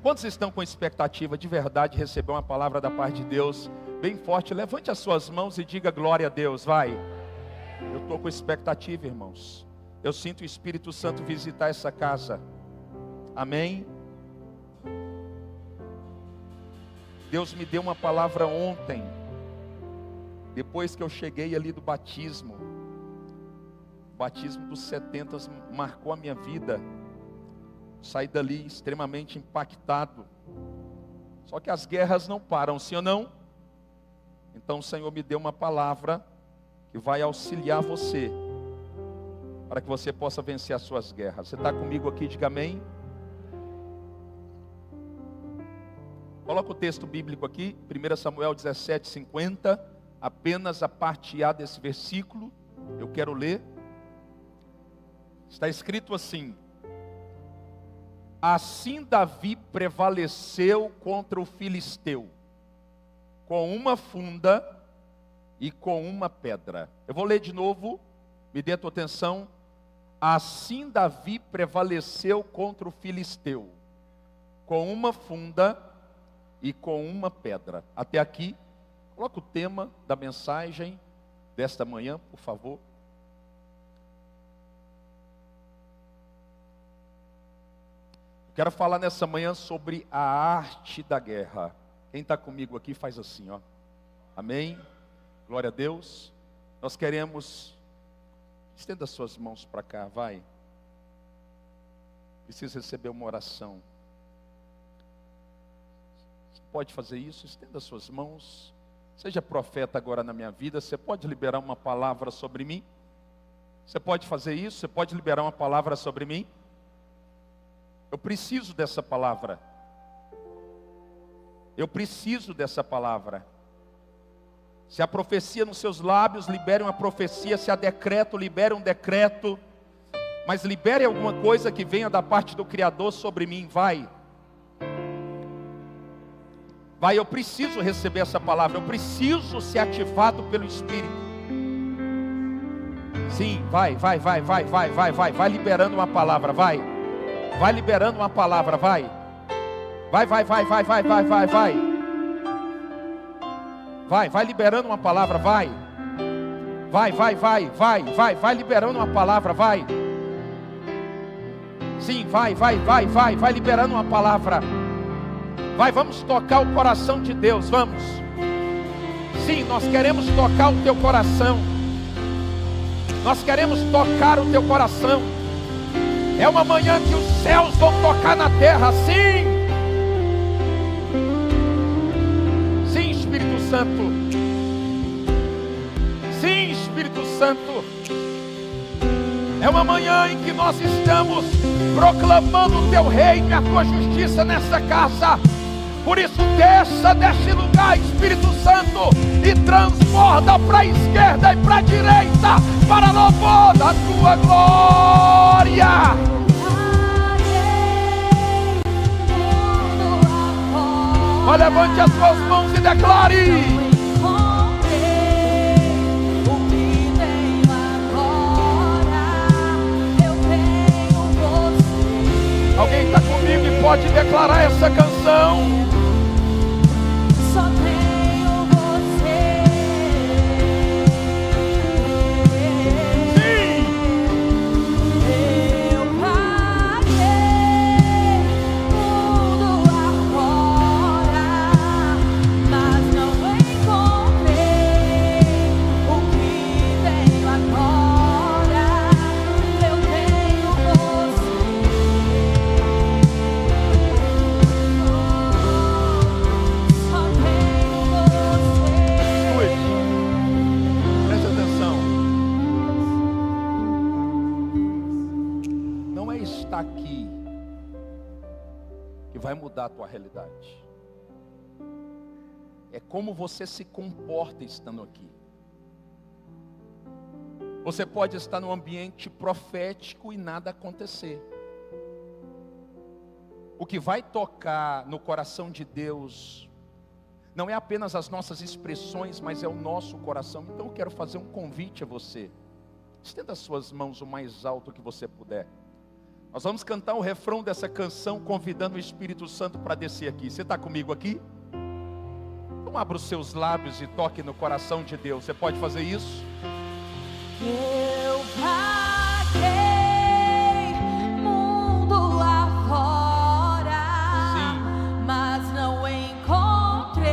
Quantos estão com expectativa de verdade de receber uma palavra da parte de Deus bem forte? Levante as suas mãos e diga glória a Deus, vai. Eu estou com expectativa, irmãos. Eu sinto o Espírito Santo visitar essa casa. Amém? Deus me deu uma palavra ontem, depois que eu cheguei ali do batismo. O batismo dos 70 marcou a minha vida. Saí dali extremamente impactado. Só que as guerras não param, sim ou não? Então o Senhor me deu uma palavra que vai auxiliar você, para que você possa vencer as suas guerras. Você está comigo aqui? Diga amém. Coloca o texto bíblico aqui, 1 Samuel 17:50, apenas a parte A desse versículo, eu quero ler. Está escrito assim: assim Davi prevaleceu contra o filisteu, com uma funda e com uma pedra. Eu vou ler de novo, me dê a tua atenção. Assim Davi prevaleceu contra o filisteu, com uma funda e com uma pedra. Até aqui, coloca o tema da mensagem desta manhã, por favor. Quero falar nessa manhã sobre a arte da guerra. Quem está comigo aqui faz assim, ó. Amém? Glória a Deus. Nós queremos... Estenda suas mãos para cá, vai. Precisa receber uma oração. Você pode fazer isso? Estenda suas mãos. Seja profeta agora na minha vida. Você pode liberar uma palavra sobre mim? Você pode fazer isso? Você pode liberar uma palavra sobre mim? Eu preciso dessa palavra. Eu preciso dessa palavra. Se há profecia nos seus lábios, libere uma profecia. Se há decreto, libere um decreto. Mas libere alguma coisa que venha da parte do Criador sobre mim. Vai. Vai, eu preciso receber essa palavra. Eu preciso ser ativado pelo Espírito. Sim, vai liberando uma palavra, vai. Vai liberando uma palavra, vai. Vai liberando uma palavra, vai. Vai liberando uma palavra, vai. Sim, vai liberando uma palavra. Vai, vamos tocar o coração de Deus, vamos. Sim, nós queremos tocar o teu coração. Nós queremos tocar o teu coração. É uma manhã que os céus vão tocar na terra, sim. Sim, Espírito Santo. Sim, Espírito Santo. É uma manhã em que nós estamos proclamando o teu reino e a tua justiça nessa casa. Por isso desça deste lugar, Espírito Santo, e transborda para a esquerda e para a direita, para louvor da tua glória. Mas levante as suas mãos e declare. Alguém está comigo e pode declarar essa canção? Só tenho você. Sim. Eu paguei tudo agora, mas não encontrei o que tenho agora. Eu tenho você. Só tenho você. Preste atenção. Não é estar aqui que vai mudar a tua realidade. É como você se comporta estando aqui. Você pode estar num ambiente profético e nada acontecer. O que vai tocar no coração de Deus não é apenas as nossas expressões, mas é o nosso coração. Então eu quero fazer um convite a você. Estenda as suas mãos o mais alto que você puder. Nós vamos cantar o refrão dessa canção, convidando o Espírito Santo para descer aqui. Você está comigo aqui? Então abra os seus lábios e toque no coração de Deus. Você pode fazer isso? Eu vaguei mundo afora, mas não encontrei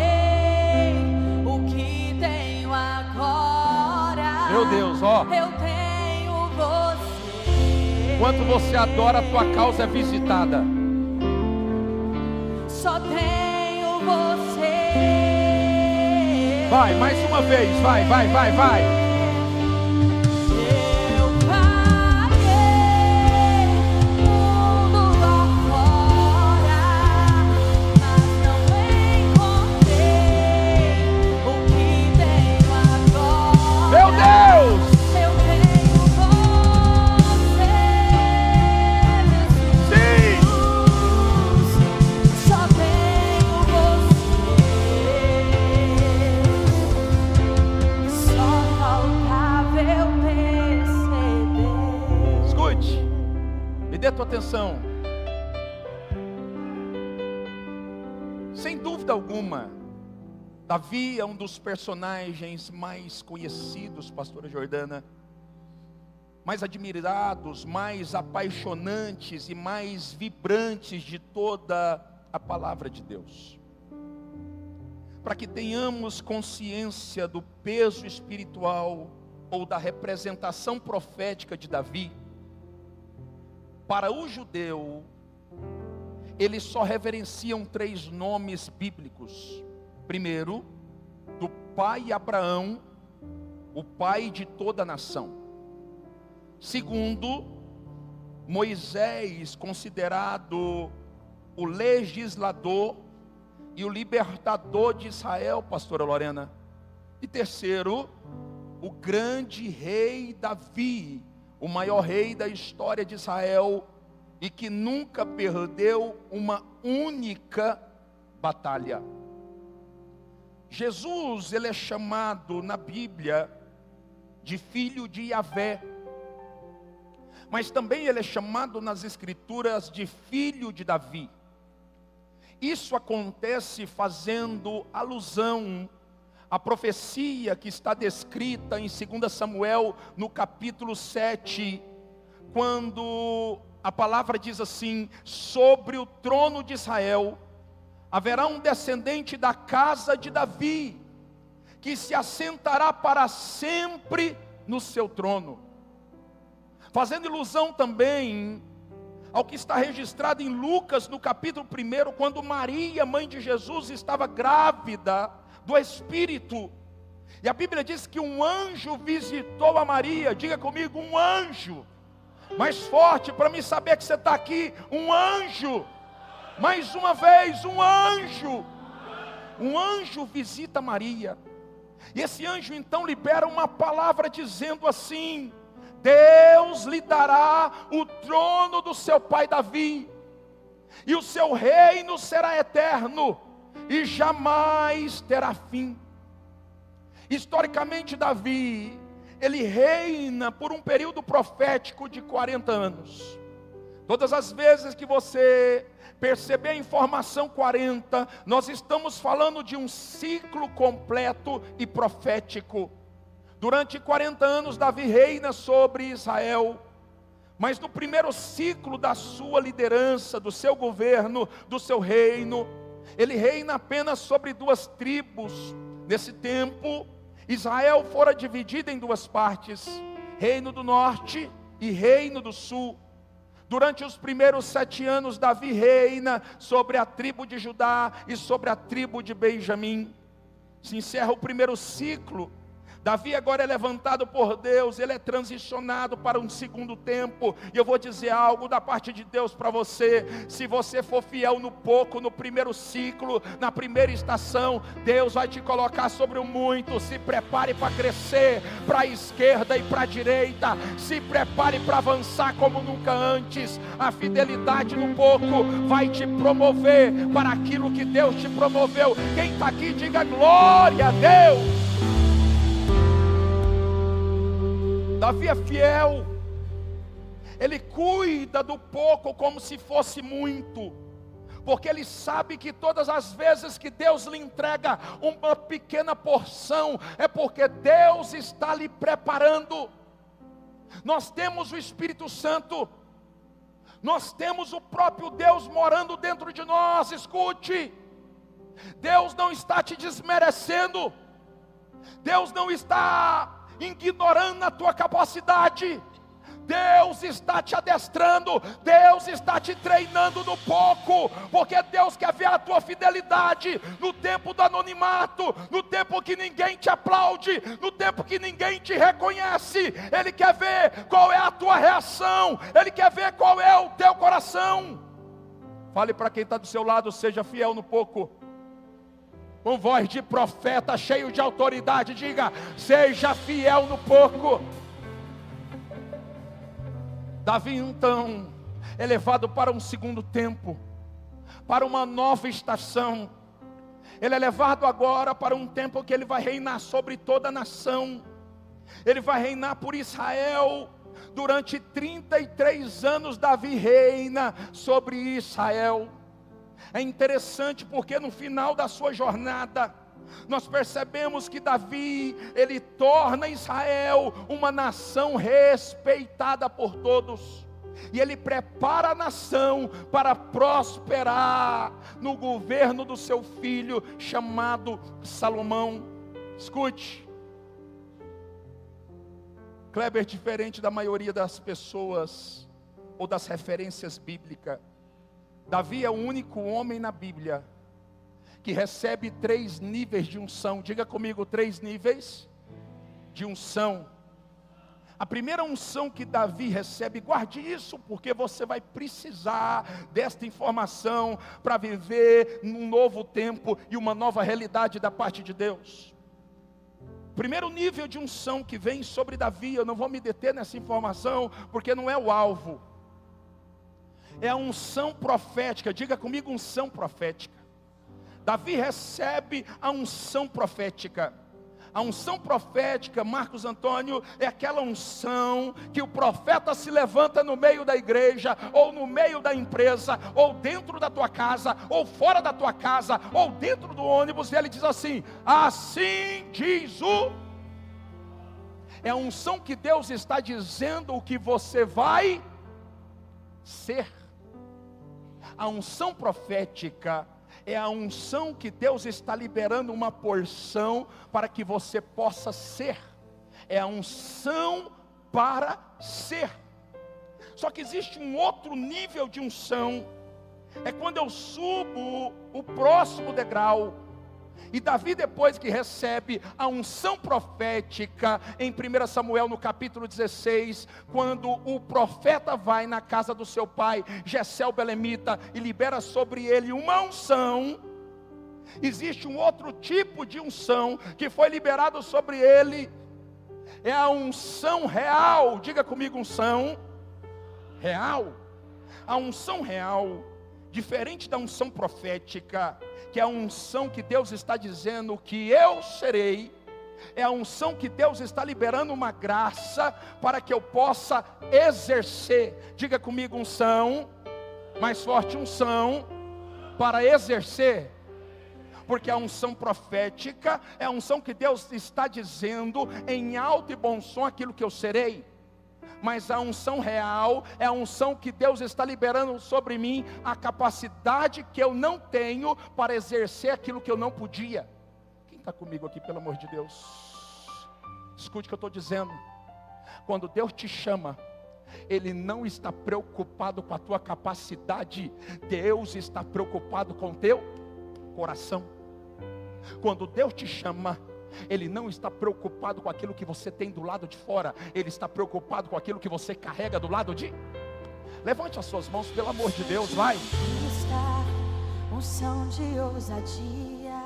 o que tenho agora. Meu Deus, ó. Eu tenho você. Enquanto você adora, a tua causa é visitada. Só tenho você. Vai, mais uma vez, vai. Eu vaguei mundo afora, mas não encontrei o que tenho agora. Meu Deus! Eu tenho você, Jesus. Só tenho você. Só faltava eu perceber. Escute, me dê tua atenção. Sem dúvida alguma, Davi é um dos personagens mais conhecidos, pastora Jordana, mais admirados, mais apaixonantes e mais vibrantes de toda a palavra de Deus. Para que tenhamos consciência do peso espiritual ou da representação profética de Davi, para o judeu, eles só reverenciam 3 nomes bíblicos. Primeiro, do pai Abraão, o pai de toda a nação. Segundo, Moisés, considerado o legislador e o libertador de Israel, pastora Lorena. E terceiro, o grande rei Davi, o maior rei da história de Israel, e que nunca perdeu uma única batalha. Jesus, ele é chamado na Bíblia de filho de Yahvé, mas também ele é chamado nas Escrituras de filho de Davi. Isso acontece fazendo alusão à profecia que está descrita em 2 Samuel, no capítulo 7, quando a palavra diz assim: sobre o trono de Israel haverá um descendente da casa de Davi, que se assentará para sempre no seu trono. Fazendo ilusão também ao que está registrado em Lucas, no capítulo 1, quando Maria, mãe de Jesus, estava grávida do Espírito. E a Bíblia diz que um anjo visitou a Maria. Diga comigo, um anjo. Mais forte, para mim saber que você está aqui. Um anjo. Mais uma vez, um anjo. Um anjo visita Maria. E esse anjo então libera uma palavra dizendo assim: Deus lhe dará o trono do seu pai Davi, e o seu reino será eterno, e jamais terá fim. Historicamente, Davi, ele reina por um período profético de 40 anos. Todas as vezes que você perceber a informação 40, nós estamos falando de um ciclo completo e profético. Durante 40 anos, Davi reina sobre Israel, mas no primeiro ciclo da sua liderança, do seu governo, do seu reino, ele reina apenas sobre 2 tribos. Nesse tempo, Israel fora dividida em 2 partes, reino do norte e reino do sul. Durante os primeiros 7 anos, Davi reina sobre a tribo de Judá e sobre a tribo de Benjamim. Se encerra o primeiro ciclo. Davi agora é levantado por Deus, ele é transicionado para um segundo tempo. E eu vou dizer algo da parte de Deus para você: se você for fiel no pouco, no primeiro ciclo, na primeira estação, Deus vai te colocar sobre o muito. Se prepare para crescer, para a esquerda e para a direita. Se prepare para avançar como nunca antes. A fidelidade no pouco vai te promover para aquilo que Deus te promoveu. Quem está aqui, diga glória a Deus. Davi é fiel, Ele cuida do pouco como se fosse muito, porque ele sabe que todas as vezes que Deus lhe entrega uma pequena porção, é porque Deus está lhe preparando. Nós temos o Espírito Santo, nós temos o próprio Deus morando dentro de nós. Escute, Deus não está te desmerecendo, Deus não está ignorando a tua capacidade, Deus está te adestrando, Deus está te treinando no pouco, porque Deus quer ver a tua fidelidade no tempo do anonimato, no tempo que ninguém te aplaude, no tempo que ninguém te reconhece. Ele quer ver qual é a tua reação, Ele quer ver qual é o teu coração. Fale para quem está do seu lado: seja fiel no pouco. Com voz de profeta, cheio de autoridade, diga: seja fiel no pouco. Davi então é levado para um segundo tempo, para uma nova estação. Ele é levado agora para um tempo que ele vai reinar sobre toda a nação. Ele vai reinar por Israel. Durante 33 anos Davi reina sobre Israel. É interessante porque no final da sua jornada, nós percebemos que Davi, ele torna Israel uma nação respeitada por todos, e ele prepara a nação para prosperar no governo do seu filho chamado Salomão. Escute, Kleber, diferente da maioria das pessoas ou das referências bíblicas, Davi é o único homem na Bíblia que recebe 3 níveis de unção. Diga comigo: 3 níveis de unção. A primeira unção que Davi recebe, guarde isso, porque você vai precisar desta informação para viver num novo tempo e uma nova realidade da parte de Deus. Primeiro nível de unção que vem sobre Davi, eu não vou me deter nessa informação, porque não é o alvo. É a unção profética. Diga comigo: unção profética. Davi recebe a unção profética. A unção profética, Marcos Antônio, é aquela unção que o profeta se levanta no meio da igreja, ou no meio da empresa, ou dentro da tua casa, ou fora da tua casa, ou dentro do ônibus, e ele diz assim: assim diz o... É a unção que Deus está dizendo o que você vai ser. A unção profética é a unção que Deus está liberando uma porção para que você possa ser. É a unção para ser. Só que existe um outro nível de unção. É quando eu subo o próximo degrau. E Davi, depois que recebe a unção profética, em 1 Samuel no capítulo 16, quando o profeta vai na casa do seu pai, Jessé o belemita, e libera sobre ele uma unção, existe um outro tipo de unção que foi liberado sobre ele, é a unção real. Diga comigo: unção real. A unção real, diferente da unção profética, que é a unção que Deus está dizendo que eu serei, é a unção que Deus está liberando uma graça para que eu possa exercer. Diga comigo: unção, mais forte, unção para exercer. Porque a unção profética é a unção que Deus está dizendo em alto e bom som aquilo que eu serei. Mas a unção real é a unção que Deus está liberando sobre mim, a capacidade que eu não tenho para exercer aquilo que eu não podia. Quem está comigo aqui, pelo amor de Deus? Escute o que eu estou dizendo. Quando Deus te chama, Ele não está preocupado com a tua capacidade, Deus está preocupado com o teu coração. Quando Deus te chama, Ele não está preocupado com aquilo que você tem do lado de fora, Ele está preocupado com aquilo que você carrega do lado de... Levante as suas mãos, pelo amor de Deus, vai. Unção de ousadia,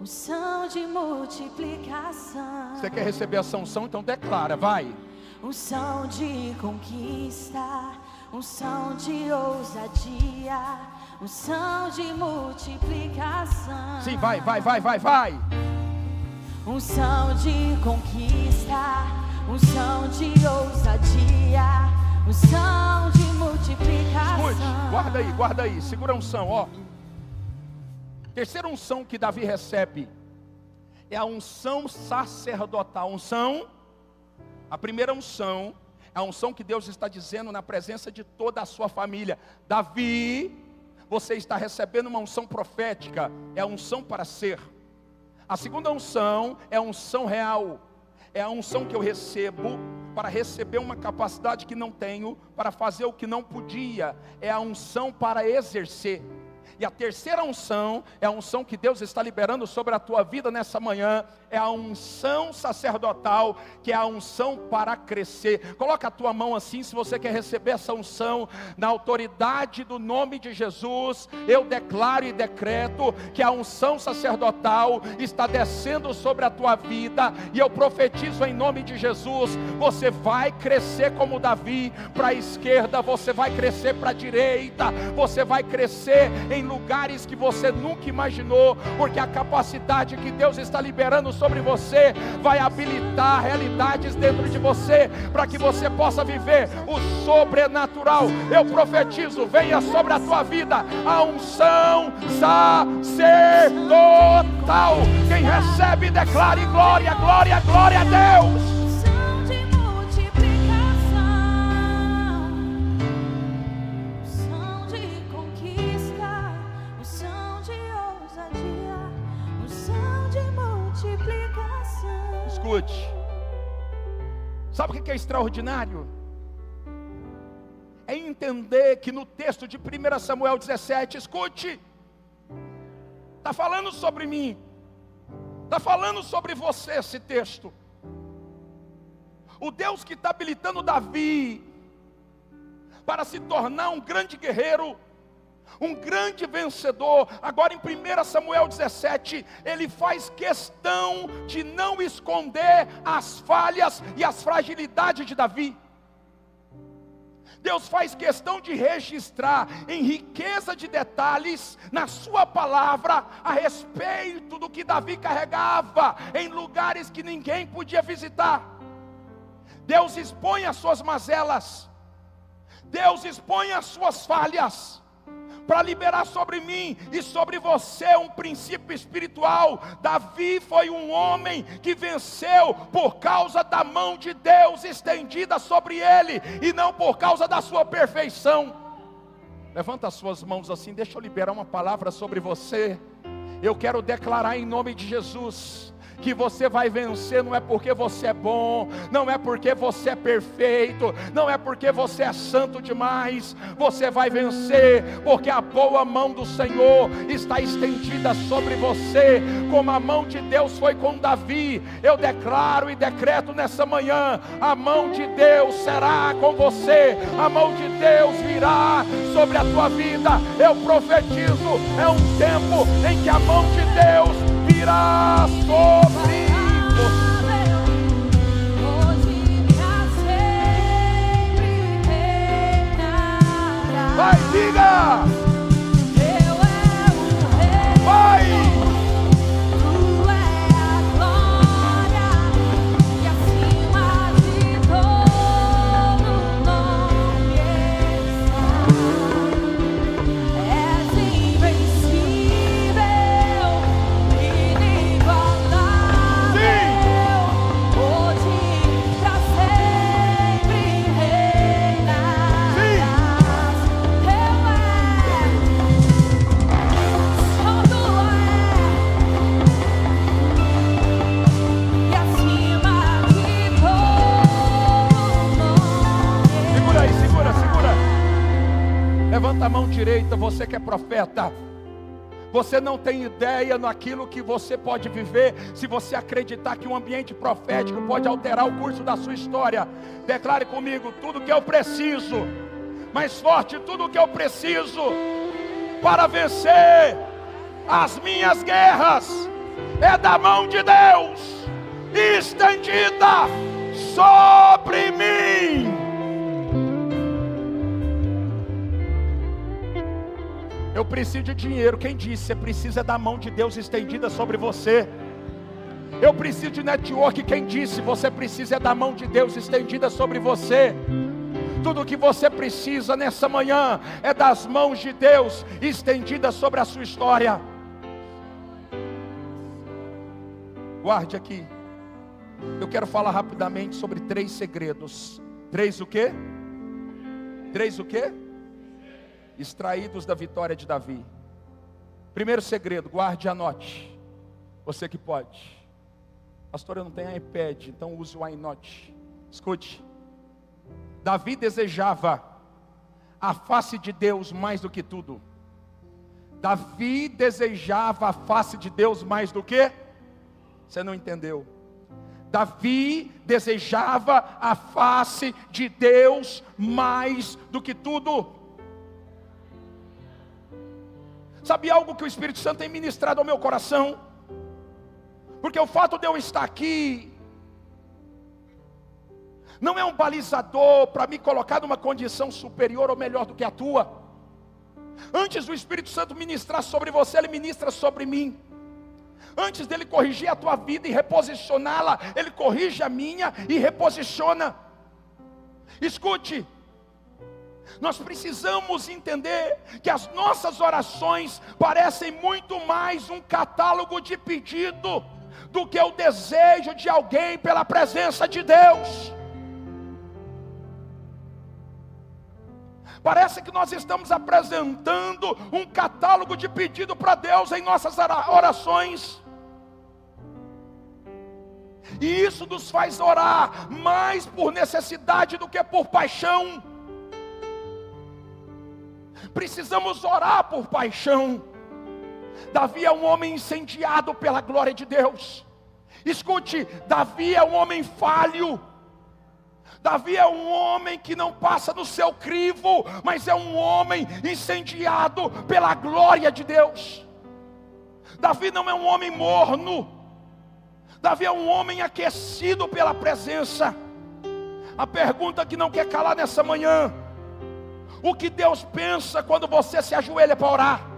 unção de multiplicação. Você quer receber essa unção? Então declara, vai. Unção de conquista, unção de ousadia, unção de multiplicação. Sim, vai. Unção de conquista, unção de ousadia, unção de multiplicação. Escute, guarda aí, segura a unção, ó. Terceira unção que Davi recebe é a unção sacerdotal. A primeira unção é a unção que Deus está dizendo na presença de toda a sua família. Davi, você está recebendo uma unção profética, é a unção para ser. A segunda unção é a unção real, é a unção que eu recebo para receber uma capacidade que não tenho, para fazer o que não podia, é a unção para exercer. E a terceira unção é a unção que Deus está liberando sobre a tua vida nessa manhã, é a unção sacerdotal, que é a unção para crescer. Coloca a tua mão assim, se você quer receber essa unção, na autoridade do nome de Jesus, eu declaro e decreto que a unção sacerdotal está descendo sobre a tua vida, e eu profetizo em nome de Jesus, você vai crescer como Davi, para a esquerda, você vai crescer para a direita, você vai crescer em lugares que você nunca imaginou, porque a capacidade que Deus está liberando sobre você vai habilitar realidades dentro de você, para que você possa viver o sobrenatural. Eu profetizo, venha sobre a tua vida a unção sacerdotal. Quem recebe, declare glória, glória, glória a Deus. Escute, sabe o que é extraordinário? É entender que no texto de 1 Samuel 17, escute, está falando sobre mim, está falando sobre você esse texto. O Deus que está habilitando Davi para se tornar um grande guerreiro, um grande vencedor. Agora em 1 Samuel 17, ele faz questão de não esconder as falhas e as fragilidades de Davi. Deus faz questão de registrar em riqueza de detalhes na sua palavra a respeito do que Davi carregava em lugares que ninguém podia visitar. Deus expõe as suas mazelas, Deus expõe as suas falhas, para liberar sobre mim e sobre você um princípio espiritual. Davi foi um homem que venceu por causa da mão de Deus estendida sobre ele, e não por causa da sua perfeição. Levanta as suas mãos assim, deixa eu liberar uma palavra sobre você. Eu quero declarar em nome de Jesus que você vai vencer, não é porque você é bom, não é porque você é perfeito, não é porque você é santo demais. Você vai vencer porque a boa mão do Senhor está estendida sobre você, como a mão de Deus foi com Davi. Eu declaro e decreto nessa manhã, a mão de Deus será com você, a mão de Deus virá sobre a tua vida. Eu profetizo, é um tempo em que a mão de Deus virá sobre você. Vai, diga! Vai! Levanta a mão direita, você que é profeta. Você não tem ideia naquilo que você pode viver, se você acreditar que um ambiente profético pode alterar o curso da sua história. Declare comigo: tudo que eu preciso, mais forte, tudo que eu preciso para vencer as minhas guerras é da mão de Deus estendida sobre mim. Eu preciso de dinheiro. Quem disse? Você precisa da mão de Deus estendida sobre você. Eu preciso de network. Quem disse? Você precisa da mão de Deus estendida sobre você. Tudo o que você precisa nessa manhã é das mãos de Deus estendidas sobre a sua história. Guarde aqui. Eu quero falar rapidamente sobre 3 segredos. 3 o quê? 3 o quê? Extraídos da vitória de Davi. Primeiro segredo, guarde e anote. Você que pode. Pastor, eu não tenho iPad, então use o iNote. Escute. Davi desejava a face de Deus mais do que tudo. Davi desejava a face de Deus mais do que? Você não entendeu. Davi desejava a face de Deus mais do que tudo. Sabe algo que o Espírito Santo tem ministrado ao meu coração? Porque o fato de eu estar aqui não é um balizador para me colocar numa condição superior ou melhor do que a tua. Antes do Espírito Santo ministrar sobre você, Ele ministra sobre mim. Antes dele corrigir a tua vida e reposicioná-la, Ele corrige a minha e reposiciona. Escute, nós precisamos entender que as nossas orações parecem muito mais um catálogo de pedido do que o desejo de alguém pela presença de Deus. Parece que nós estamos apresentando um catálogo de pedido para Deus em nossas orações. E isso nos faz orar mais por necessidade do que por paixão. Precisamos orar por paixão. Davi é um homem incendiado pela glória de Deus. Escute, Davi é um homem falho. Davi é um homem que não passa no seu crivo, mas é um homem incendiado pela glória de Deus. Davi não é um homem morno. Davi é um homem aquecido pela presença. A pergunta que não quer calar nessa manhã: o que Deus pensa quando você se ajoelha para orar?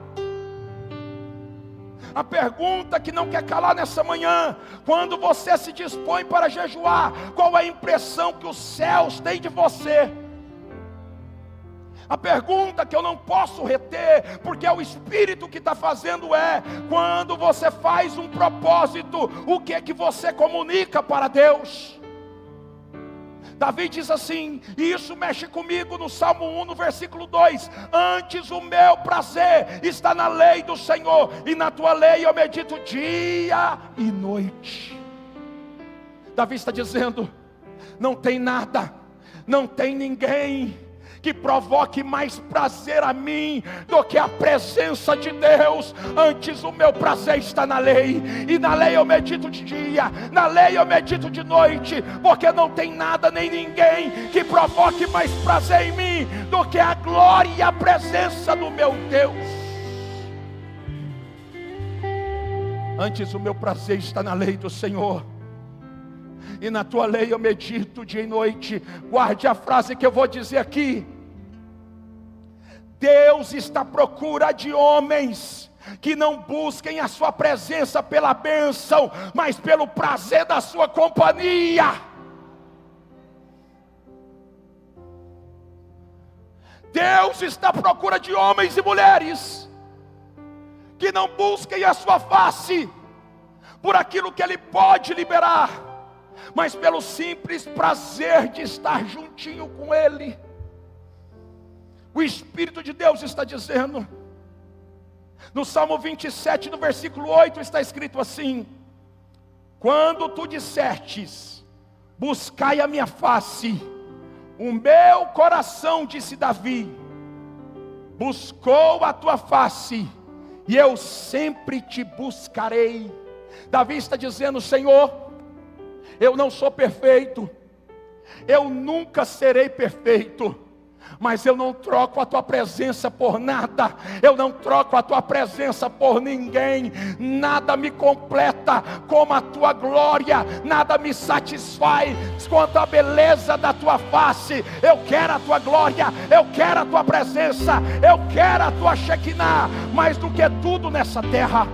A pergunta que não quer calar nessa manhã: quando você se dispõe para jejuar, qual é a impressão que os céus têm de você? A pergunta que eu não posso reter, porque é o Espírito que está fazendo, é: quando você faz um propósito, o que é que você comunica para Deus? Davi diz assim, e isso mexe comigo no Salmo 1, no versículo 2: antes o meu prazer está na lei do Senhor, e na tua lei eu medito dia e noite. Davi está dizendo: não tem nada, não tem ninguém que provoque mais prazer a mim do que a presença de Deus. Antes o meu prazer está na lei, e na lei eu medito de dia, na lei eu medito de noite, porque não tem nada nem ninguém que provoque mais prazer em mim do que a glória e a presença do meu Deus. Antes o meu prazer está na lei do Senhor, e na tua lei eu medito dia e noite. Guarde a frase que eu vou dizer aqui. Deus está à procura de homens que não busquem a sua presença pela bênção, mas pelo prazer da sua companhia. Deus está à procura de homens e mulheres que não busquem a sua face por aquilo que Ele pode liberar, mas pelo simples prazer de estar juntinho com Ele. O Espírito de Deus está dizendo, no Salmo 27, no versículo 8, está escrito assim: quando tu dissertes, buscai a minha face, o meu coração, disse Davi, buscou a tua face, e eu sempre te buscarei. Davi está dizendo: Senhor, eu não sou perfeito, eu nunca serei perfeito, mas eu não troco a tua presença por nada, eu não troco a tua presença por ninguém. Nada me completa como a tua glória, nada me satisfaz quanto a beleza da tua face. Eu quero a tua glória, eu quero a tua presença, eu quero a tua Shekinah, mais do que tudo nessa terra.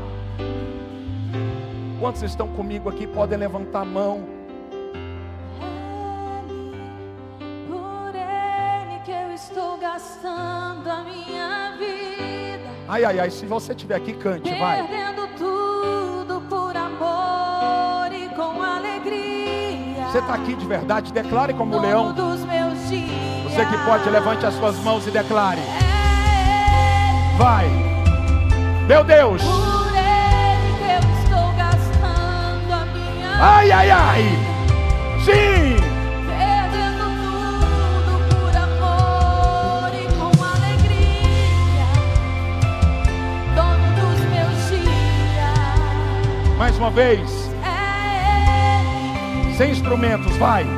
Quantos estão comigo aqui podem levantar a mão? gastando a minha vida, Ai, ai, ai, se você estiver aqui, cante, vai. perdendo tudo por amor e com alegria. Você está aqui de verdade, declare como Dono leão. dos meus dias. Você que pode, levante as suas mãos e declare. É Vai. Meu Deus. por ele que eu estou gastando a minha Ai, ai, ai. Sim. perdendo tudo por amor e com alegria. Dono dos meus dias. Mais uma vez. É ele, Sem instrumentos, vai. por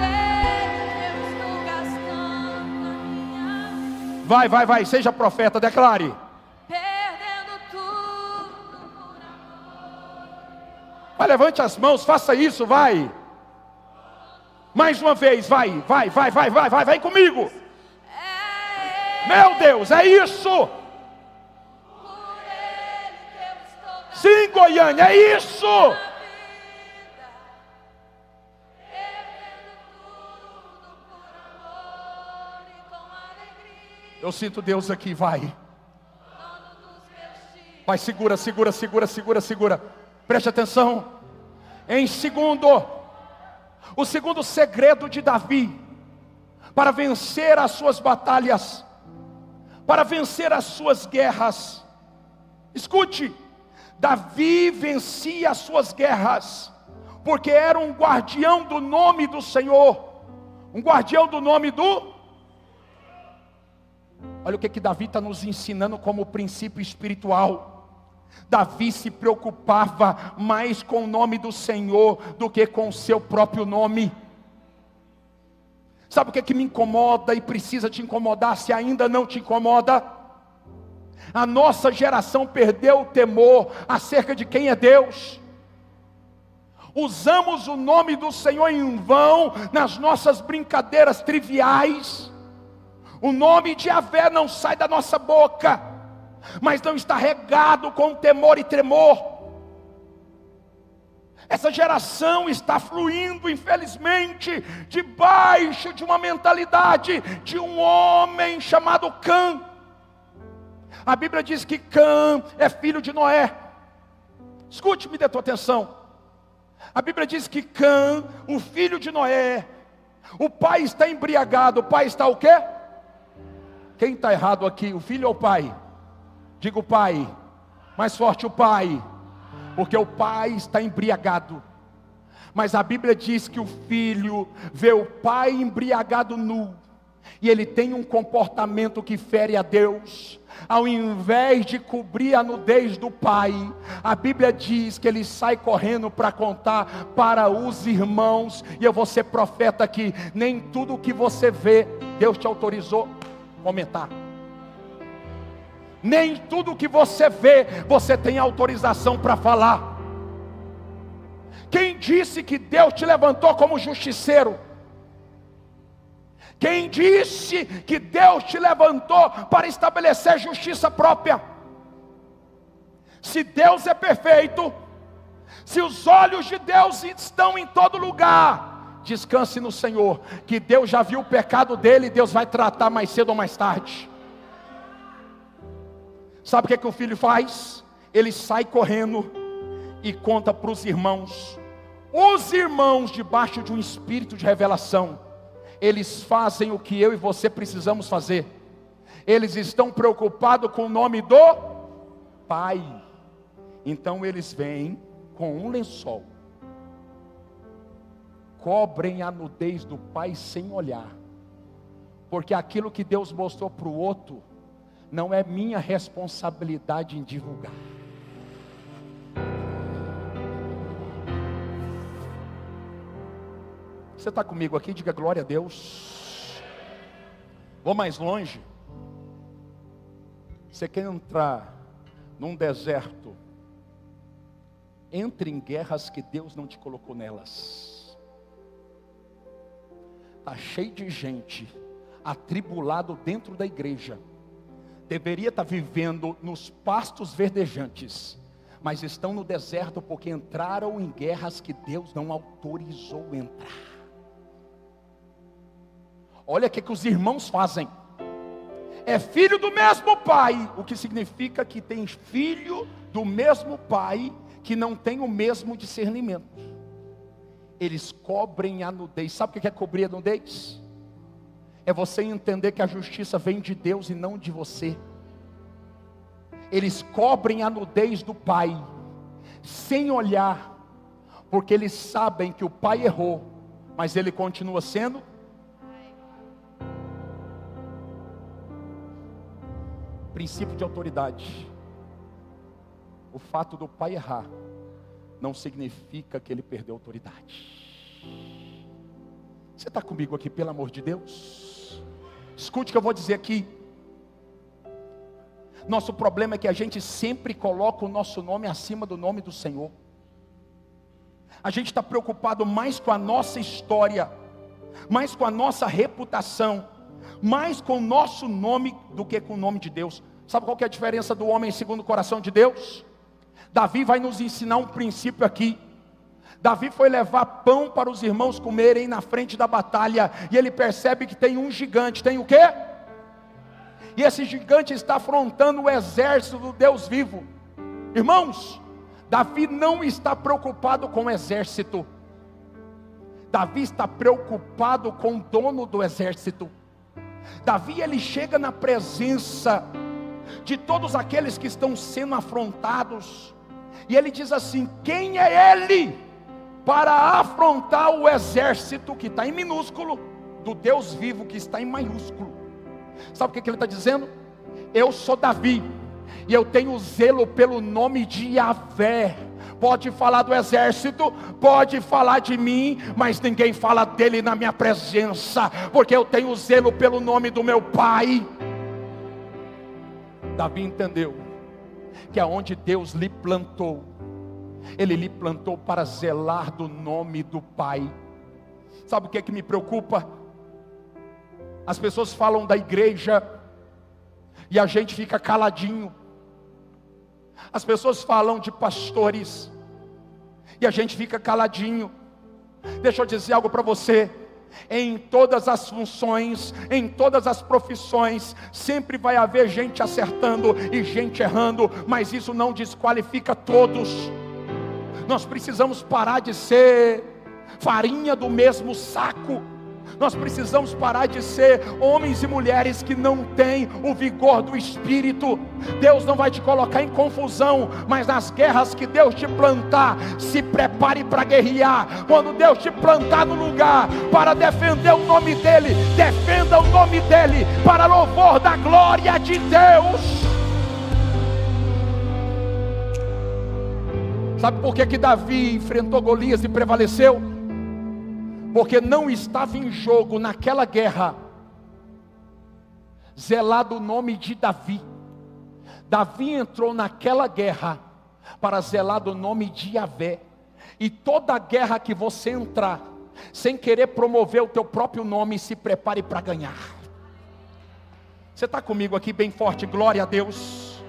ele que eu estou gastando a minha vida. Vai, vai, vai. Seja profeta, declare. Perdendo tudo por amor. Vai, levante as mãos, faça isso, vai. Mais uma vez, vai, vai, vai, vai, vai, vai, vai comigo. É Meu Deus, é isso. por ele que eu estou gastando Sim, Goiânia, é isso. a vida. Perdendo tudo por amor e com alegria. Eu sinto Deus aqui, vai. Dono dos meus dias. Vai, segura, segura, segura, segura, segura. Preste atenção. Em segundo, o segundo segredo de Davi para vencer as suas batalhas, para vencer as suas guerras. Escute, Davi vencia as suas guerras porque era um guardião do nome do Senhor, um guardião do nome do... Olha o que Davi está nos ensinando como princípio espiritual. Davi se preocupava mais com o nome do Senhor do que com o seu próprio nome. Sabe o que me incomoda e precisa te incomodar se ainda não te incomoda? A nossa geração perdeu o temor acerca de quem é Deus. Usamos o nome do Senhor em vão nas nossas brincadeiras triviais. O nome de Yahvé não sai da nossa boca, mas não está regado com temor e tremor. Essa geração está fluindo, infelizmente, debaixo de uma mentalidade de um homem chamado Cã. A Bíblia diz que Cã é filho de Noé. Escute-me, dê tua atenção. A Bíblia diz que Cã, o filho de Noé, o pai está embriagado. O pai está o quê? Quem está errado aqui, o filho ou o pai? Diga o pai, mais forte, o pai, porque o pai está embriagado. Mas a Bíblia diz que o filho vê o pai embriagado nu, e ele tem um comportamento que fere a Deus. Ao invés de cobrir a nudez do pai, a Bíblia diz que ele sai correndo para contar para os irmãos. E eu vou ser profeta aqui, nem tudo que você vê, Deus te autorizou a comentar. Nem tudo que você vê, você tem autorização para falar. Quem disse que Deus te levantou como justiceiro? Quem disse que Deus te levantou para estabelecer justiça própria? Se Deus é perfeito, se os olhos de Deus estão em todo lugar, descanse no Senhor, que Deus já viu o pecado dele, e Deus vai tratar mais cedo ou mais tarde. Sabe o que o filho faz? Ele sai correndo e conta para os irmãos. Os irmãos, debaixo de um espírito de revelação, eles fazem o que eu e você precisamos fazer. Eles estão preocupados com o nome do Pai. Então eles vêm com um lençol, cobrem a nudez do pai sem olhar, porque aquilo que Deus mostrou para o outro não é minha responsabilidade em divulgar. Você está comigo aqui? Diga glória a Deus. Vou mais longe. Você quer entrar num deserto? Entre em guerras que Deus não te colocou nelas. Está cheio de gente atribulado dentro da igreja. Deveria estar vivendo nos pastos verdejantes, mas estão no deserto porque entraram em guerras que Deus não autorizou entrar. Olha o que os irmãos fazem. é filho do mesmo pai, o que significa que tem filho do mesmo pai que não tem o mesmo discernimento. Eles cobrem a nudez. Sabe o que é cobrir a nudez? É você entender que a justiça vem de Deus e não de você. Eles cobrem a nudez do pai, sem olhar, porque eles sabem que o pai errou, mas ele continua sendo. Princípio de autoridade. O fato do pai errar não significa que ele perdeu a autoridade. Você está comigo aqui, pelo amor de Deus? Escute o que eu vou dizer aqui. Nosso problema é que a gente sempre coloca o nosso nome acima do nome do Senhor. A gente está preocupado mais com a nossa história, mais com a nossa reputação, mais com o nosso nome do que com o nome de Deus. Sabe qual que é a diferença do homem segundo o coração de Deus? Davi vai nos ensinar um princípio aqui. Davi foi levar pão para os irmãos comerem na frente da batalha, e ele percebe que tem um gigante. Tem o quê? E esse gigante está afrontando o exército do Deus vivo. Irmãos, Davi não está preocupado com o exército. Davi está preocupado com o dono do exército. Davi, ele chega na presença de todos aqueles que estão sendo afrontados, e ele diz assim: quem é ele para afrontar o exército que está em minúsculo, do Deus vivo que está em maiúsculo? Sabe o que ele está dizendo? Eu sou Davi, e eu tenho zelo pelo nome de Yahvé. Pode falar do exército, pode falar de mim, mas ninguém fala dele na minha presença, porque eu tenho zelo pelo nome do meu pai. Davi entendeu que aonde Deus lhe plantou, Ele lhe plantou para zelar do nome do Pai. Sabe o que é que me preocupa? As pessoas falam da igreja e a gente fica caladinho. As pessoas falam de pastores e a gente fica caladinho. Deixa eu dizer algo para você. Em todas as funções, em todas as profissões, sempre vai haver gente acertando e gente errando, mas isso não desqualifica todos. Nós precisamos parar de ser farinha do mesmo saco. Nós precisamos parar de ser homens e mulheres que não têm o vigor do Espírito. Deus não vai te colocar em confusão, mas nas guerras que Deus te plantar, se prepare para guerrear. Quando Deus te plantar no lugar para defender o nome dEle, defenda o nome dEle para louvor da glória de Deus. Sabe por que Davi enfrentou Golias e prevaleceu? Porque não estava em jogo naquela guerra zelar do nome de Davi. Davi entrou naquela guerra para zelar do nome de Yahvé. E toda guerra que você entrar, sem querer promover o teu próprio nome, se prepare para ganhar. Você está comigo aqui bem forte? Glória a Deus.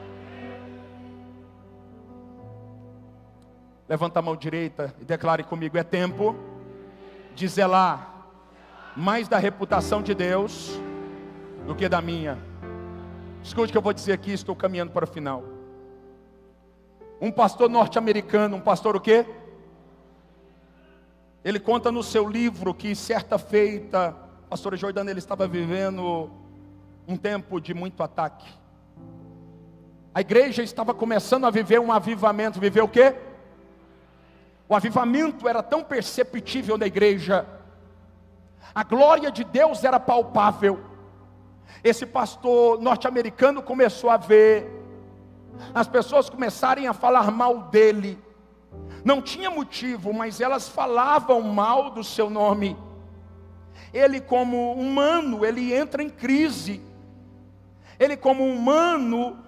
Levanta a mão direita e declare comigo: é tempo de zelar mais da reputação de Deus do que da minha. Escute o que eu vou dizer aqui, estou caminhando para o final. Um pastor norte-americano, um pastor o quê? Ele conta no seu livro que certa feita, pastor Jordano, ele estava vivendo um tempo de muito ataque. A igreja estava começando a viver um avivamento. Viver o quê? O avivamento era tão perceptível na igreja, a glória de Deus era palpável. Esse pastor norte-americano começou a ver as pessoas começarem a falar mal dele. Não tinha motivo, mas elas falavam mal do seu nome. Ele, como humano, ele entra em crise. Ele, como humano,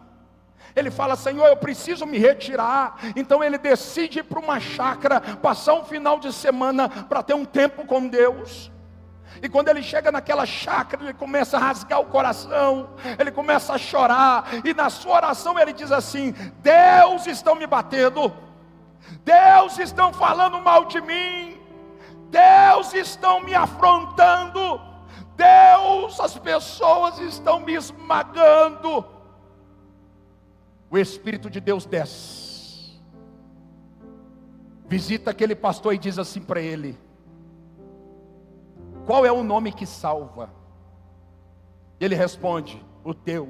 ele fala: Senhor, eu preciso me retirar. Então ele decide ir para uma chácara, passar um final de semana para ter um tempo com Deus. E quando ele chega naquela chácara, ele começa a rasgar o coração, ele começa a chorar, e na sua oração ele diz assim: Deus, estão me batendo, Deus, estão falando mal de mim, Deus, estão me afrontando, Deus, as pessoas estão me esmagando. O Espírito de Deus desce, visita aquele pastor e diz assim para ele: qual é o nome que salva? Ele responde: o teu.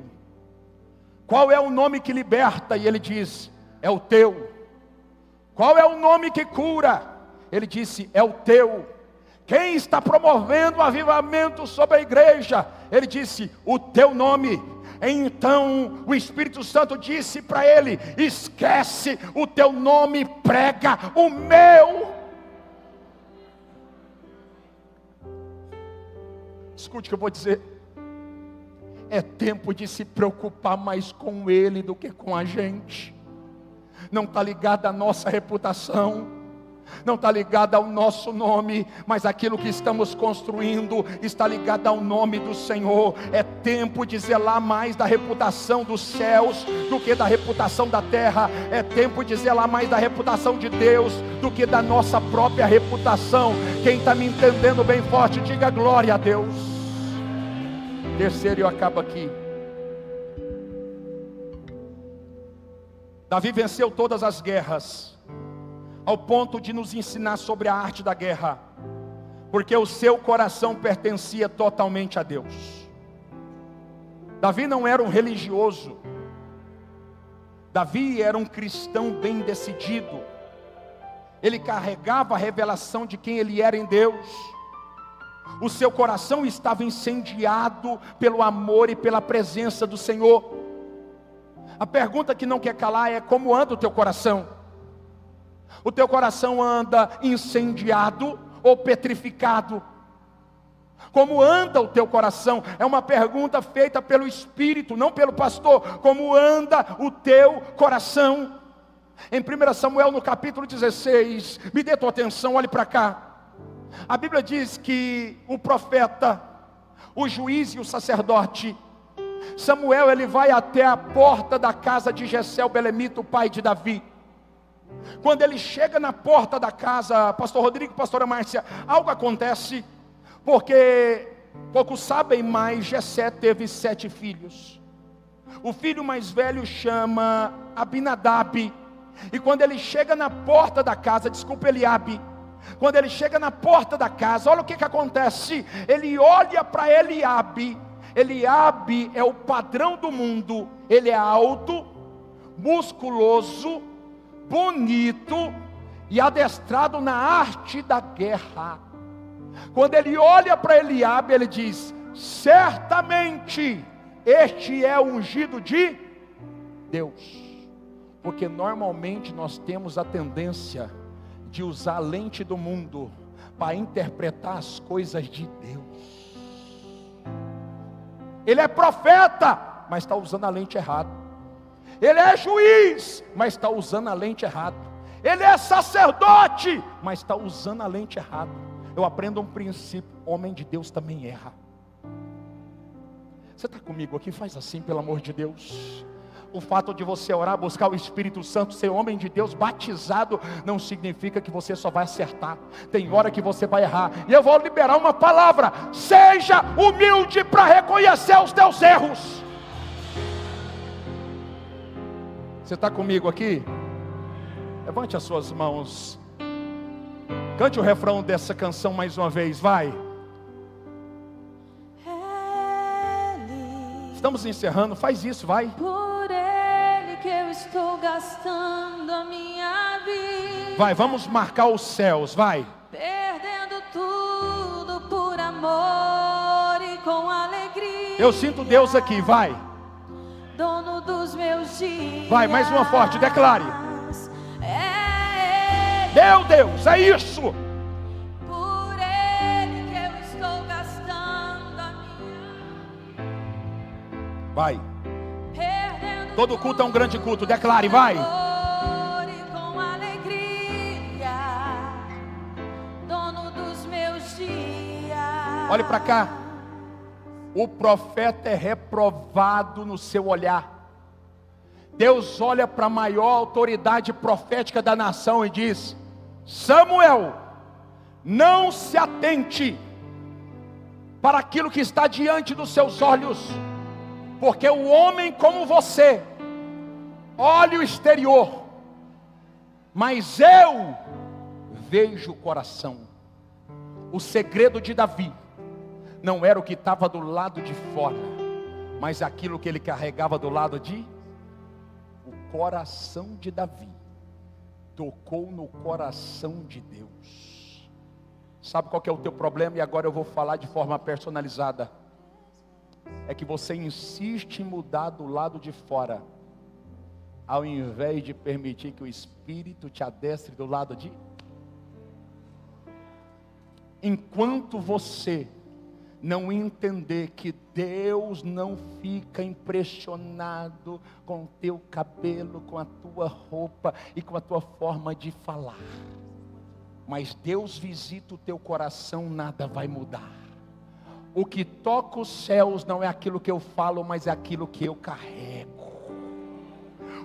Qual é o nome que liberta? E ele diz: é o teu. Qual é o nome que cura? Ele disse: é o teu. Quem está promovendo o avivamento sobre a igreja? Ele disse: o teu nome. Então o Espírito Santo disse para ele: esquece o teu nome, prega o meu. Escute o que eu vou dizer. É tempo de se preocupar mais com Ele do que com a gente. Não está ligado à nossa reputação, não está ligado ao nosso nome, mas aquilo que estamos construindo está ligado ao nome do Senhor. É tempo de zelar mais da reputação dos céus do que da reputação da terra. É tempo de zelar mais da reputação de Deus do que da nossa própria reputação. Quem está me entendendo bem forte, diga glória a Deus. Terceiro, eu acabo aqui. Davi venceu todas as guerras, ao ponto de nos ensinar sobre a arte da guerra, porque o seu coração pertencia totalmente a Deus. Davi não era um religioso, Davi era um cristão bem decidido. Ele carregava a revelação de quem ele era em Deus. O seu coração estava incendiado pelo amor e pela presença do Senhor. A pergunta que não quer calar é: como anda o teu coração? O teu coração anda incendiado ou petrificado? Como anda o teu coração? É uma pergunta feita pelo Espírito, não pelo pastor. Como anda o teu coração? Em 1 Samuel, no capítulo 16, me dê tua atenção, olhe para cá. A Bíblia diz que o profeta, o juiz e o sacerdote Samuel, ele vai até a porta da casa de Jessé o belemita, o pai de Davi. Quando ele chega na porta da casa, pastor Rodrigo e pastora Márcia, algo acontece, porque poucos sabem, mas Jessé teve 7 filhos. O filho mais velho chama Abinadab, e quando ele chega na porta da casa, desculpa, Eliabe, quando ele chega na porta da casa, olha o que acontece. Ele olha para Eliabe. Eliabe é o padrão do mundo. Ele é alto, musculoso, bonito e adestrado na arte da guerra. Quando ele olha para Eliabe, ele diz: certamente este é o ungido de Deus. Porque normalmente nós temos a tendência de usar a lente do mundo para interpretar as coisas de Deus. Ele é profeta, mas está usando a lente errada. Ele é juiz, mas está usando a lente errada. Ele é sacerdote, mas está usando a lente errada. Eu aprendo um princípio: homem de Deus também erra. Você está comigo aqui? Faz assim, pelo amor de Deus. O fato de você orar, buscar o Espírito Santo, ser homem de Deus, batizado, não significa que você só vai acertar. Tem hora que você vai errar. E eu vou liberar uma palavra: seja humilde para reconhecer os teus erros. Você está comigo aqui? Levante as suas mãos. Cante o refrão dessa canção mais uma vez, vai. Estamos encerrando, faz isso, vai. Por Ele que eu estou gastando a minha vida. Vai, vamos marcar os céus, vai. Perdendo tudo por amor e com alegria. Eu sinto Deus aqui, vai. Dono dos meus dias. Vai, mais uma forte, declare. É Ele. Meu Deus, é isso. Por Ele que eu estou gastando a minha. Vai. Perdendo Todo culto é um grande culto, declare, vai. amor e com alegria. Dono dos meus dias. Olhe para cá. O profeta é reprovado no seu olhar. Deus olha para a maior autoridade profética da nação e diz: Samuel, não se atente para aquilo que está diante dos seus olhos, porque o homem como você olha o exterior, mas eu vejo o coração. O segredo de Davi não era o que estava do lado de fora, mas aquilo que ele carregava do lado de... O coração de Davi tocou no coração de Deus. Sabe qual que é o teu problema? E agora eu vou falar de forma personalizada. É que você insiste em mudar do lado de fora, ao invés de permitir que o Espírito te adestre do lado de... Enquanto você não entender que Deus não fica impressionado com o teu cabelo, com a tua roupa e com a tua forma de falar, mas Deus visita o teu coração, nada vai mudar. O que toca os céus não é aquilo que eu falo, mas é aquilo que eu carrego.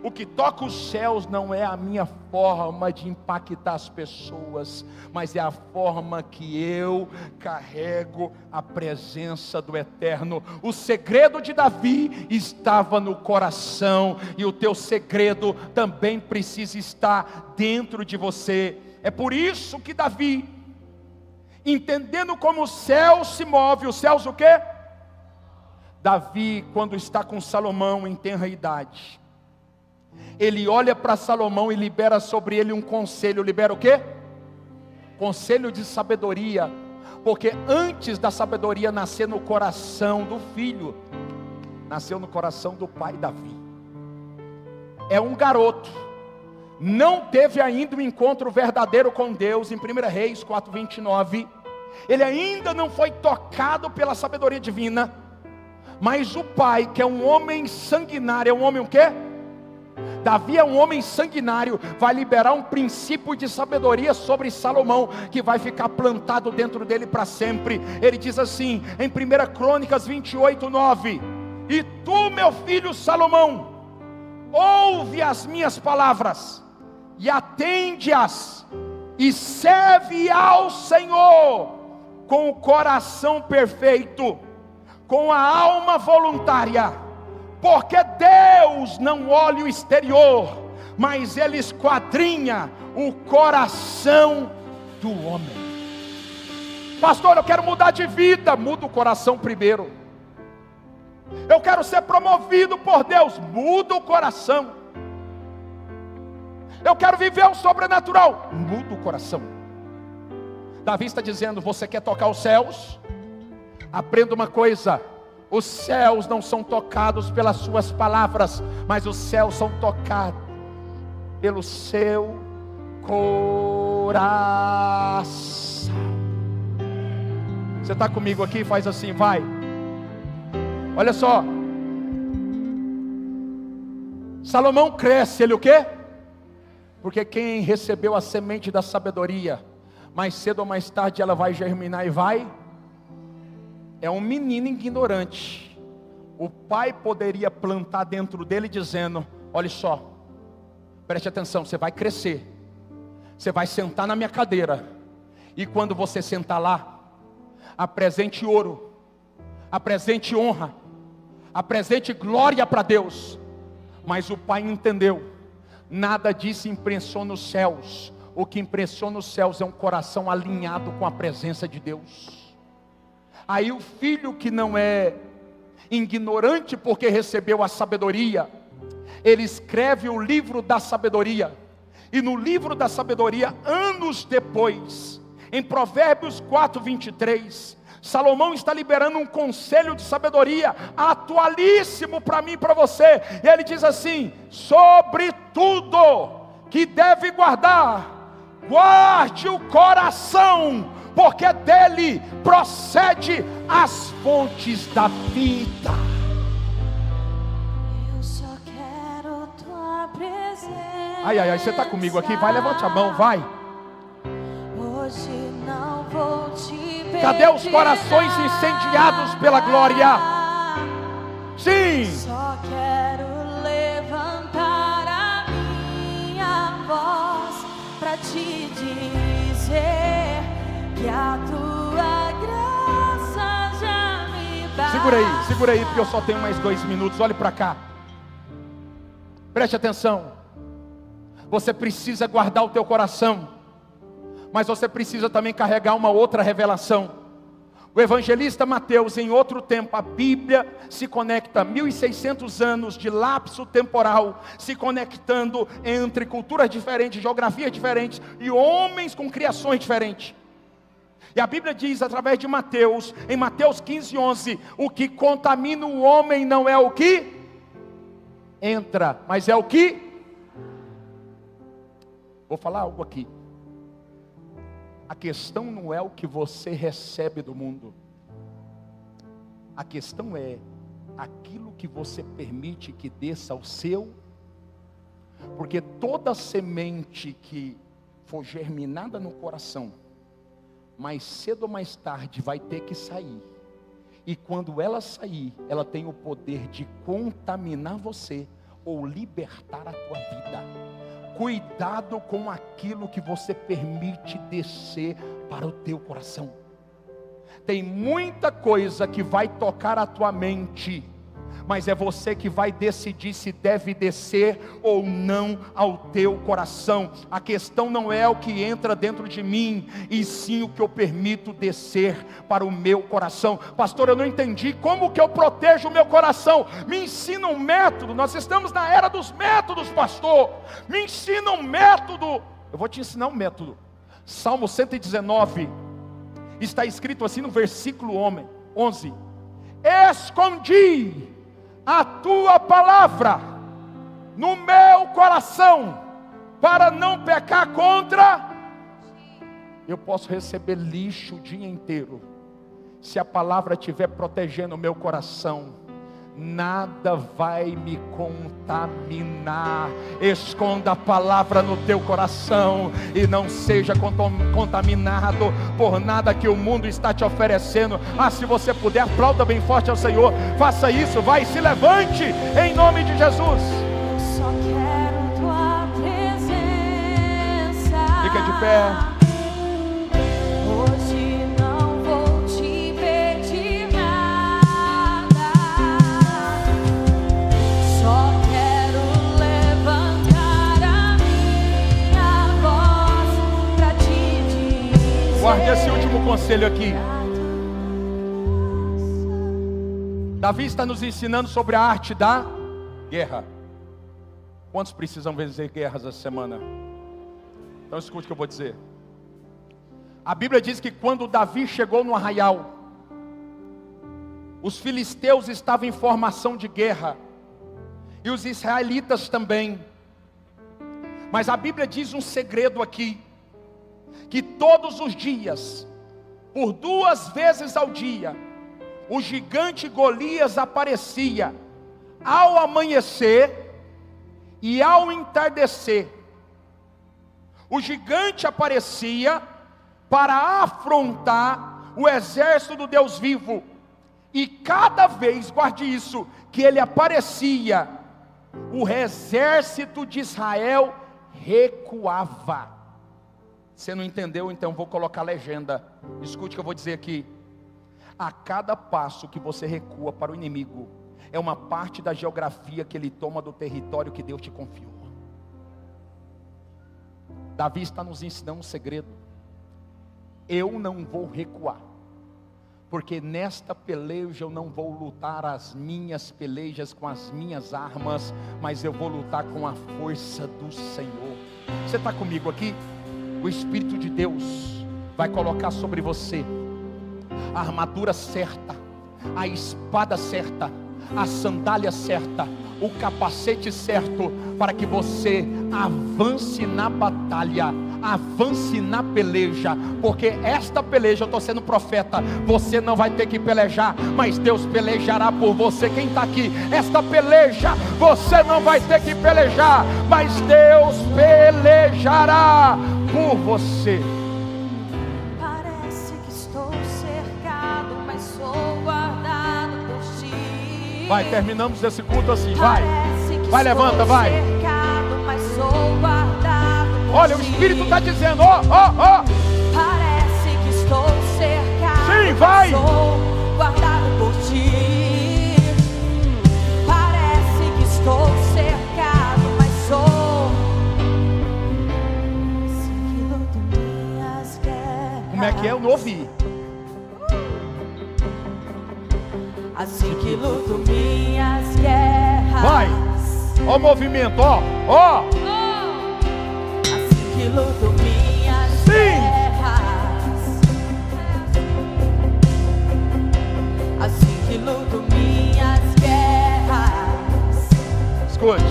O que toca os céus não é a minha forma de impactar as pessoas, mas é a forma que eu carrego a presença do Eterno. O segredo de Davi estava no coração, e o teu segredo também precisa estar dentro de você. É por isso que Davi, entendendo como o céu se move, os céus o quê? Davi, quando está com Salomão em tenra idade, ele olha para Salomão e libera sobre ele um conselho. Libera o quê? Conselho de sabedoria. Porque antes da sabedoria nascer no coração do filho, nasceu no coração do pai Davi. É um garoto, não teve ainda um encontro verdadeiro com Deus. Em 1 Reis 4:29, ele ainda não foi tocado pela sabedoria divina. Mas o pai, que é um homem sanguinário, é um homem o quê? Davi é um homem sanguinário, vai liberar um princípio de sabedoria sobre Salomão, que vai ficar plantado dentro dele para sempre. Ele diz assim, em 1 Crônicas 28:9: E tu, meu filho Salomão, ouve as minhas palavras, e atende-as, e serve ao Senhor, com o coração perfeito, com a alma voluntária, porque Deus não olha o exterior, mas Ele esquadrinha o coração do homem. Pastor, eu quero mudar de vida. Muda o coração primeiro. Eu quero ser promovido por Deus. Muda o coração. Eu quero viver o sobrenatural. Muda o coração. Davi está dizendo, você quer tocar os céus? Aprenda uma coisa: os céus não são tocados pelas suas palavras, mas os céus são tocados pelo seu coração. Você está comigo aqui? Faz assim, vai. Olha só. Salomão cresce, ele o quê? Porque quem recebeu a semente da sabedoria, mais cedo ou mais tarde ela vai germinar e vai... É um menino ignorante. O pai poderia plantar dentro dele dizendo, olha só, preste atenção, você vai crescer, você vai sentar na minha cadeira, e quando você sentar lá, apresente ouro, apresente honra, apresente glória para Deus. Mas o pai entendeu, nada disso impressiona os céus. O que impressiona os céus é um coração alinhado com a presença de Deus. Aí o filho, que não é ignorante porque recebeu a sabedoria, ele escreve o livro da sabedoria. E no livro da sabedoria, anos depois, em Provérbios 4:23, Salomão está liberando um conselho de sabedoria atualíssimo para mim e para você. E ele diz assim: sobre tudo que deve guardar, guarde o coração, porque dele procede as fontes da vida. Eu só quero tua presença. Ai, ai, ai, você está comigo aqui? Vai, levante a mão, vai. Hoje não vou te pedir. Cadê os corações incendiados pela glória? Sim. Só quero levantar a minha voz para te dizer que a tua graça já segura aí, porque eu só tenho mais 2 minutos. Olhe para cá, preste atenção. Você precisa guardar o teu coração, mas você precisa também carregar uma outra revelação. O evangelista Mateus, em outro tempo, a Bíblia se conecta 1600 anos de lapso temporal, se conectando entre culturas diferentes, geografias diferentes e homens com criações diferentes. E a Bíblia diz através de Mateus, em Mateus 15:11, o que contamina o homem não é o que entra, mas é o que... Vou falar algo aqui. A questão não é o que você recebe do mundo. A questão é aquilo que você permite que desça ao seu. Porque toda semente que for germinada no coração, mais cedo ou mais tarde vai ter que sair. E quando ela sair, ela tem o poder de contaminar você ou libertar a tua vida. Cuidado com aquilo que você permite descer para o teu coração. Tem muita coisa que vai tocar a tua mente, mas é você que vai decidir se deve descer ou não ao teu coração. A questão não é o que entra dentro de mim, e sim o que eu permito descer para o meu coração. Pastor, eu não entendi, como que eu protejo o meu coração? Me ensina um método. Nós estamos na era dos métodos, pastor. Me ensina um método. Eu vou te ensinar um método. Salmo 119, está escrito assim no versículo 11: escondi a tua palavra no meu coração, para não pecar contra. Eu posso receber lixo o dia inteiro, se a palavra estiver protegendo o meu coração, nada vai me contaminar. Esconda a palavra no teu coração e não seja contaminado por nada que o mundo está te oferecendo. Se você puder, aplauda bem forte ao Senhor. Faça isso, vai, se levante em nome de Jesus. Eu só quero tua presença. Fica de pé. Guarde esse último conselho aqui. Davi está nos ensinando sobre a arte da guerra. Quantos precisam vencer guerras essa semana? Então escute o que eu vou dizer. A Bíblia diz que quando Davi chegou no arraial, os filisteus estavam em formação de guerra, e os israelitas também. Mas a Bíblia diz um segredo aqui, que todos os dias, por 2 vezes ao dia, o gigante Golias aparecia ao amanhecer e ao entardecer. O gigante aparecia para afrontar o exército do Deus vivo, e cada vez, guarde isso, que ele aparecia, o exército de Israel recuava. Você não entendeu? Então vou colocar a legenda. Escute o que eu vou dizer aqui. A cada passo que você recua para o inimigo, é uma parte da geografia que ele toma do território que Deus te confiou. Davi está nos ensinando um segredo. Eu não vou recuar, porque nesta peleja eu não vou lutar as minhas pelejas com as minhas armas, mas eu vou lutar com a força do Senhor. Você está comigo aqui? O Espírito de Deus vai colocar sobre você a armadura certa, a espada certa, a sandália certa, o capacete certo, para que você avance na batalha, avance na peleja. Porque esta peleja, eu estou sendo profeta, você não vai ter que pelejar, mas Deus pelejará por você. Quem está aqui? Esta peleja você não vai ter que pelejar, mas Deus pelejará por você. Parece que estou cercado, mas sou guardado por ti. Vai, terminamos esse culto assim, vai. Vai, levanta, vai. Cercado, mas sou guardado por Olha, o Espírito está dizendo, ó. Parece que estou cercado, Sim, vai. mas sou guardado por ti. que é? Eu não ouvi. Assim que luto minhas guerras. Vai. Ó o movimento, ó. Ó. Assim que luto minhas guerras. Assim que luto minhas guerras. Escute.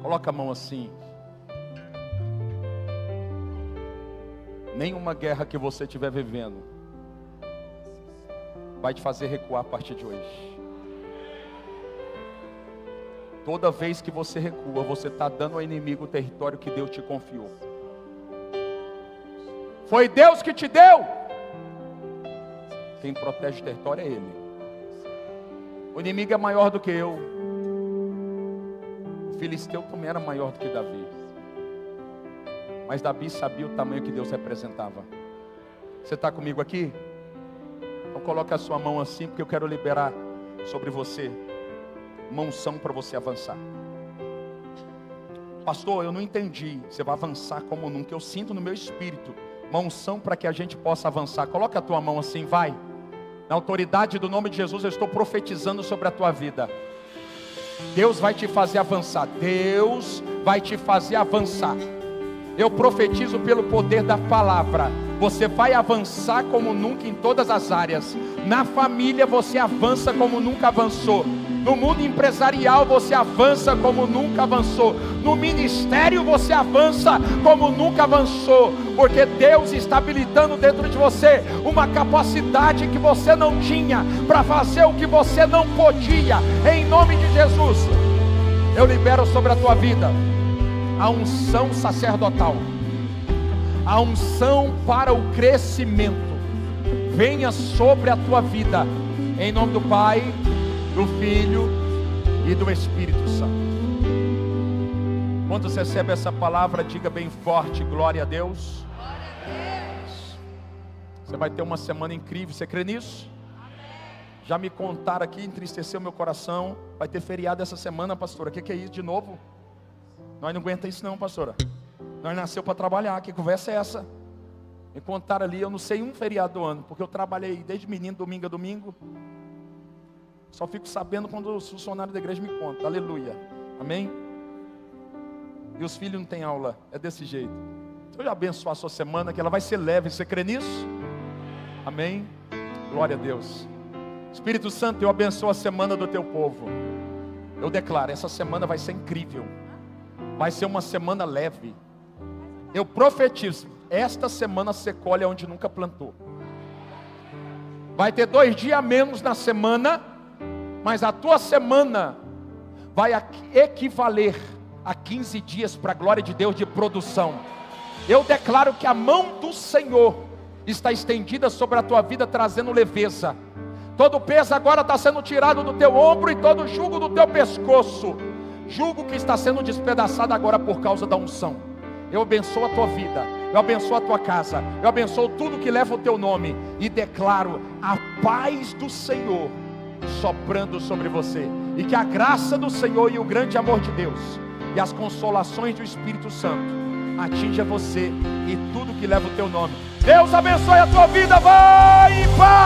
Coloca a mão assim. Nenhuma guerra que você estiver vivendo vai te fazer recuar a partir de hoje. Toda vez que você recua, você está dando ao inimigo o território que Deus te confiou. Foi Deus que te deu. Quem protege o território é Ele. O inimigo é maior do que eu. O filisteu também era maior do que Davi. Mas Davi sabia o tamanho que Deus representava. Você está comigo aqui? Então coloque a sua mão assim, porque eu quero liberar sobre você uma unção para você avançar. Pastor, eu não entendi. Você vai avançar como nunca. Eu sinto no meu espírito uma unção para que a gente possa avançar. Coloque a tua mão assim, vai. Na autoridade do nome de Jesus, eu estou profetizando sobre a tua vida. Deus vai te fazer avançar. Deus vai te fazer avançar. Eu profetizo pelo poder da palavra. Você vai avançar como nunca em todas as áreas. Na família você avança como nunca avançou. No mundo empresarial você avança como nunca avançou. No ministério você avança como nunca avançou. Porque Deus está habilitando dentro de você uma capacidade que você não tinha para fazer o que você não podia. Em nome de Jesus, eu libero sobre a tua vida a unção sacerdotal, a unção para o crescimento. Venha sobre a tua vida, em nome do Pai, do Filho e do Espírito Santo. Quando você recebe essa palavra, diga bem forte: glória a Deus. Glória a Deus. Você vai ter uma semana incrível, você crê nisso? Já me contaram aqui, entristeceu meu coração. Vai ter feriado essa semana, pastora. O que é isso de novo? Nós não aguenta isso não, pastora. Nós nasceu para trabalhar. Que conversa é essa? Me contaram ali, eu não sei um feriado do ano, porque eu trabalhei desde menino, domingo a domingo. Só fico sabendo quando os funcionários da igreja me contam. Aleluia. Amém? E os filhos não têm aula. É desse jeito. Então eu já abençoar a sua semana, que ela vai ser leve. Você crê nisso? Amém? Glória a Deus. Espírito Santo, eu abençoo a semana do teu povo. Eu declaro, essa semana vai ser incrível. Vai ser uma semana leve. Eu profetizo, esta semana você colhe onde nunca plantou. Vai ter 2 dias a menos na semana, mas a tua semana vai equivaler a 15 dias para a glória de Deus de produção. Eu declaro que a mão do Senhor está estendida sobre a tua vida, trazendo leveza. Todo peso agora está sendo tirado do teu ombro e todo jugo do teu pescoço. Jugo que está sendo despedaçado agora por causa da unção. Eu abençoo a tua vida, eu abençoo a tua casa, eu abençoo tudo que leva o teu nome. E declaro a paz do Senhor soprando sobre você. E que a graça do Senhor e o grande amor de Deus e as consolações do Espírito Santo atinja você e tudo que leva o teu nome. Deus abençoe a tua vida, vai em paz.